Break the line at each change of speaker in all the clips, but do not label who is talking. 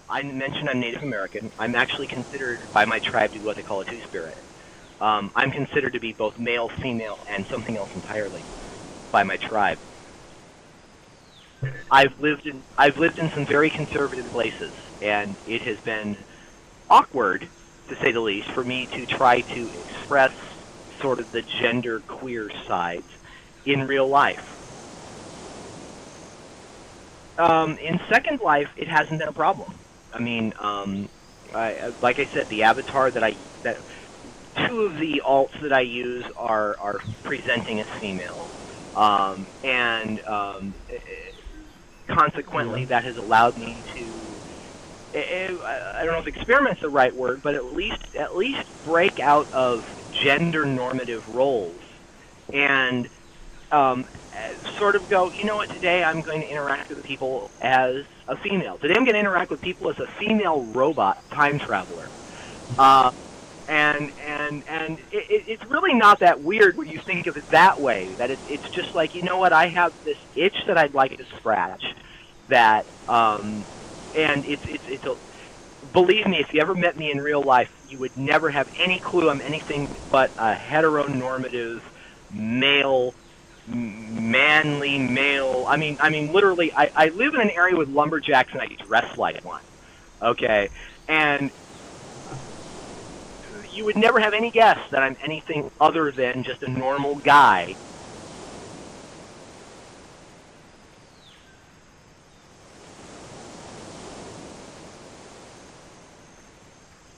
I mentioned I'm Native American. I'm actually considered by my tribe to be what they call a two-spirit. I'm considered to be both male, female, and something else entirely by my tribe. I've lived in some very conservative places, and it has been awkward, to say the least, for me to try to express sort of the gender queer sides in real life. In Second Life, it hasn't been a problem. I mean, like I said, the avatar that two of the alts that I use are presenting as female, and consequently,
Yeah.
that has allowed me to. I don't know if experiment's the right word, but at least break out of gender normative roles and um, sort of go, you know what, today I'm going to interact with people as a female. Today I'm going to interact with people as a female robot time traveler. Uh, and it's really not that weird when you think of it that way. That it's just like, you know what, I have this itch that I'd like to scratch. That and it's a believe me, if you ever met me in real life, you would never have any clue I'm anything but a heteronormative male, manly male. I mean, literally, I live in an area with lumberjacks and I dress like one. Okay, and you would never have any guess that I'm anything other than just a normal guy.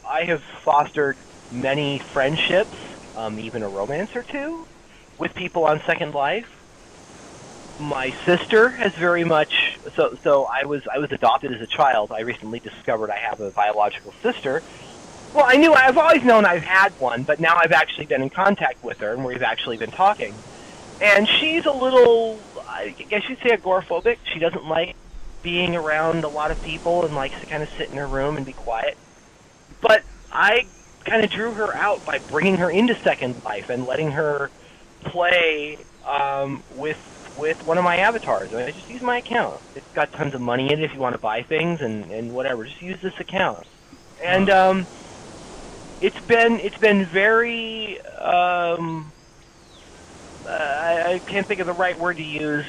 I have fostered many friendships, even a romance or two, with people on Second Life. My sister has very much so I was adopted as a child. I recently discovered I have a biological sister. Well, I've always known I've had one, but now I've actually been in contact with her and we've actually been talking. And she's a little, I guess you'd say, agoraphobic. She doesn't like being around a lot of people and likes to kind of sit in her room and be quiet. But I kind of drew her out by bringing her into Second Life and letting her play with one of my avatars. I just use my account. It's got tons of money in it if you want to buy things and whatever. Just use this account. And
Huh.
it's been very I can't think of the right word to use.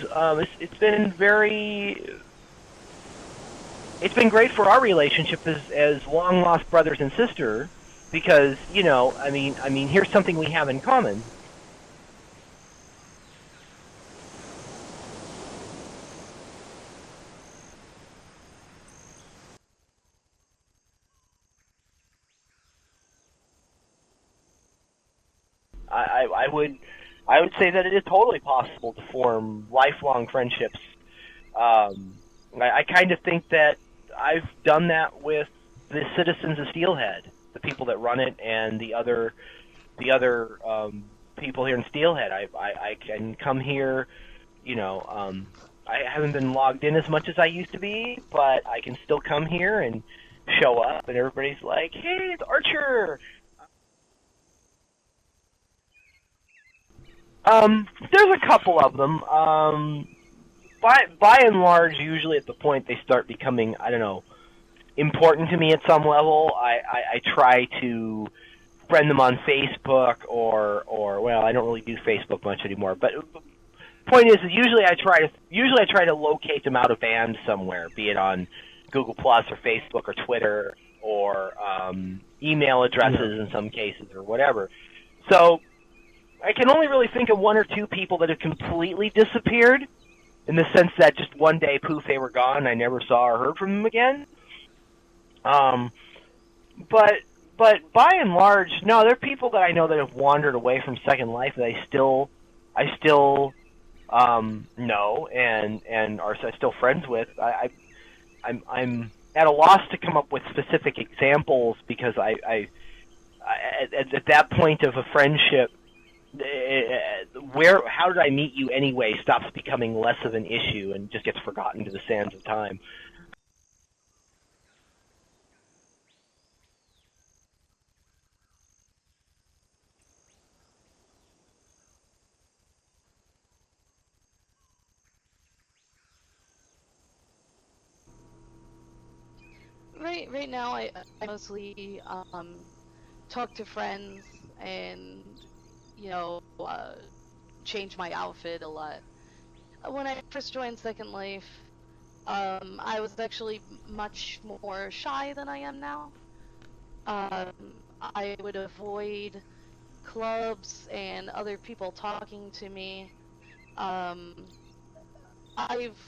It's been great for our relationship as long lost brothers and sisters because I mean here's something we have in common. I would say that it is totally possible to form lifelong friendships. I kind of think that I've done that with the citizens of Steelhead, the people that run it, and the other people here in Steelhead. I can come here, you know. I haven't been logged in as much as I used to be, but I can still come here and show up, and everybody's like, "Hey, it's Archer." There's a couple of them. By and large, usually at the point they start becoming, I don't know, important to me at some level. I try to friend them on Facebook or well, I don't really do Facebook much anymore. But point is usually I try to locate them out of band somewhere, be it on Google Plus or Facebook or Twitter or email
Yeah.
addresses in some cases or whatever. So I can only really think of one or two people that have completely disappeared in the sense that just one day, poof, they were gone. I never saw or heard from them again. Um, but but by and large, no, there are people that I know that have wandered away from Second Life that I still know and are still friends with. I'm at a loss to come up with specific examples because at that point of a friendship, where how did I meet you anyway stops becoming less of an issue and just gets forgotten to the sands of time.
right now I mostly talk to friends and you know change my outfit a lot. When I first joined Second Life, I was actually much more shy than I am now. I would avoid clubs and other people talking to me. Um, I've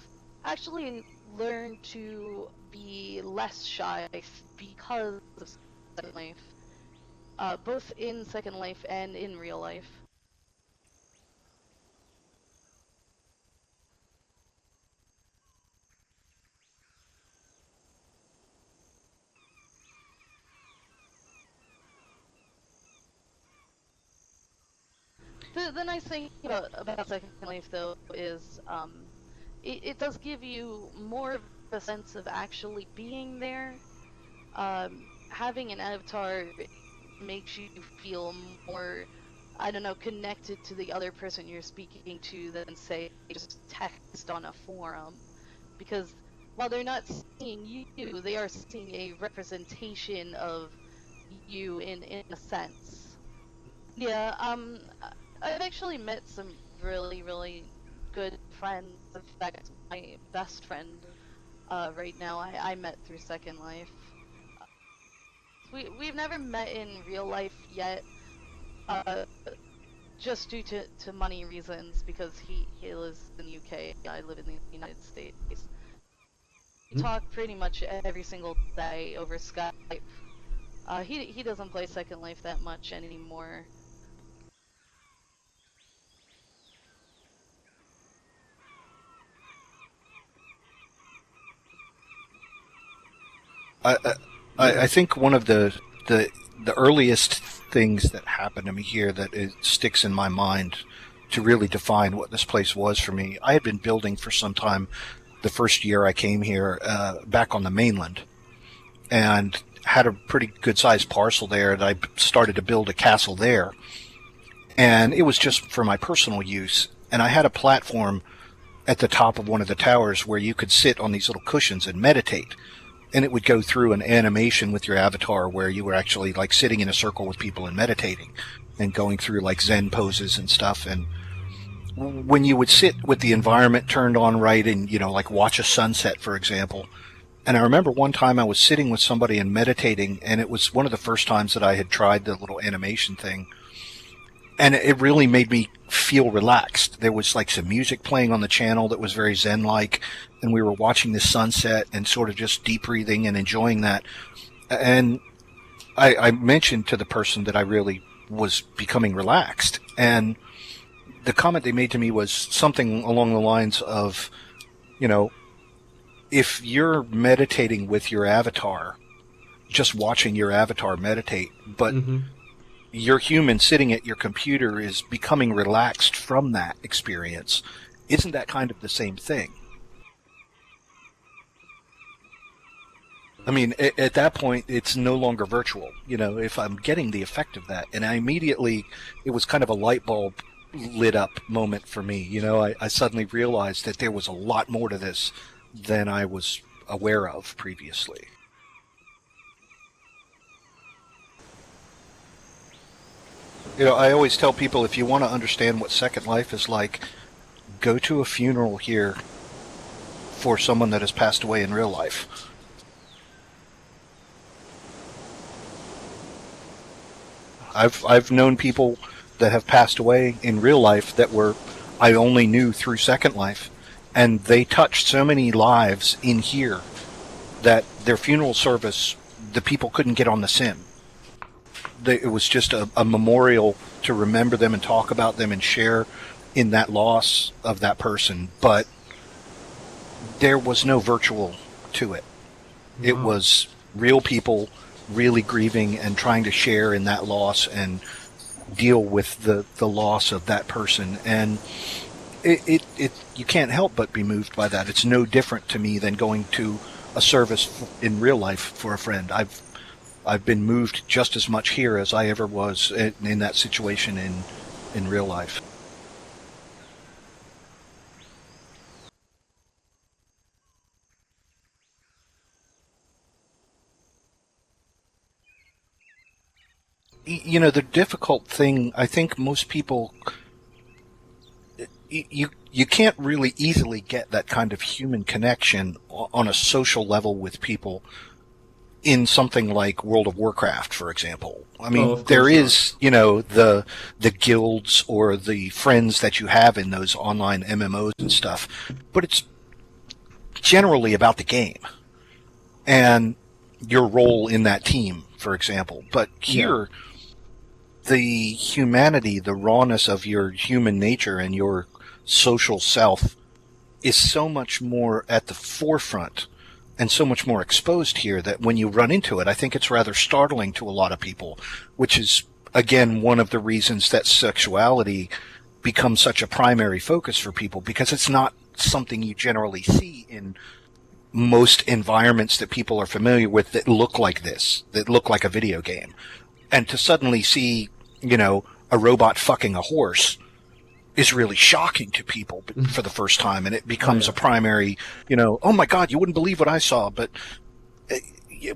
actually learned to be less shy because of Second Life, both in Second Life and in real life. The nice thing about Second Life, though, is it does give you more of a sense of actually being there. Having an avatar makes you feel more, I don't know, connected to the other person you're speaking to than, say, just text on a forum. Because while they're not seeing you, they are seeing a representation of you in a sense. Yeah, I've actually met some really, really good friends. In fact, my best friend right now I met through Second Life. We've never met in real life yet, uh, just due to money reasons because he lives in the UK, I live in the United States. We talk pretty much every single day over Skype. He doesn't play Second Life that much anymore.
I, I think one of the earliest things that happened to me here that it sticks in my mind to really define what this place was for me. I had been building for some time. The first year I came here, back on the mainland, and had a pretty good sized parcel there, and I started to build a castle there. And it was just for my personal use. And I had a platform at the top of one of the towers where you could sit on these little cushions and meditate, and it would go through an animation with your avatar where you were actually like sitting in a circle with people and meditating and going through like Zen poses and stuff. And when you would sit with the environment turned on right and, like watch a sunset, for example. And I remember one time I was sitting with somebody and meditating, and it was one of the first times that I had tried the little animation thing. And it really made me feel relaxed. There was like some music playing on the channel that was very Zen like, and we were watching the sunset and sort of just deep breathing and enjoying that. And I mentioned to the person that I really was becoming relaxed. And the comment they made to me was something along the lines of, you know, if you're meditating with your avatar, just watching your avatar meditate, but your human sitting at your computer is becoming relaxed from that experience, isn't that kind of the same thing? I mean, at that point, it's no longer virtual. If I'm getting the effect of that, and I immediately, it was kind of a light bulb lit up moment for me. I suddenly realized that there was a lot more to this than I was aware of previously. I always tell people if you want to understand what Second Life is like, go to a funeral here for someone that has passed away in real life. I've known people that have passed away in real life that were I only knew through Second Life, and they touched so many lives in here that their funeral service, the people couldn't get on the sim. It was just a memorial to remember them and talk about them and share in that loss of that person, but there was no virtual to it. It was real people really grieving and trying to share in that loss and deal with the loss of that person. And it you can't help but be moved by that. It's no different to me than going to a service in real life for a friend. I've been moved just as much here as I ever was in that situation in real life. the difficult thing, I think most people, you can't really easily get that kind of human connection on a social level with people in something like World of Warcraft, for example. I mean, there is, the guilds or the friends that you have in those online MMOs and stuff, but it's generally about the game and your role in that team, for example. But here, the humanity, the rawness of your human nature and your social self is so much more at the forefront and so much more exposed here that when you run into it, I think it's rather startling to a lot of people, which is, again, one of the reasons that sexuality becomes such a primary focus for people, because it's not something you generally see in most environments that people are familiar with that look like this, that look like a video game. And to suddenly see, a robot fucking a horse is really shocking to people for the first time, and it becomes a primary, oh my God, you wouldn't believe what I saw. But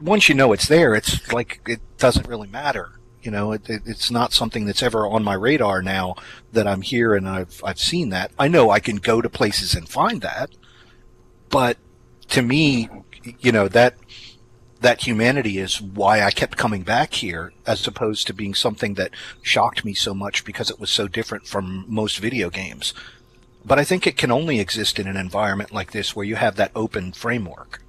once you know it's there, it's like it doesn't really matter. It's not something that's ever on my radar now that I'm here and I've seen that. I know I can go to places and find that, but to me, that humanity is why I kept coming back here, as opposed to being something that shocked me so much because it was so different from most video games. But I think it can only exist in an environment like this where you have that open framework.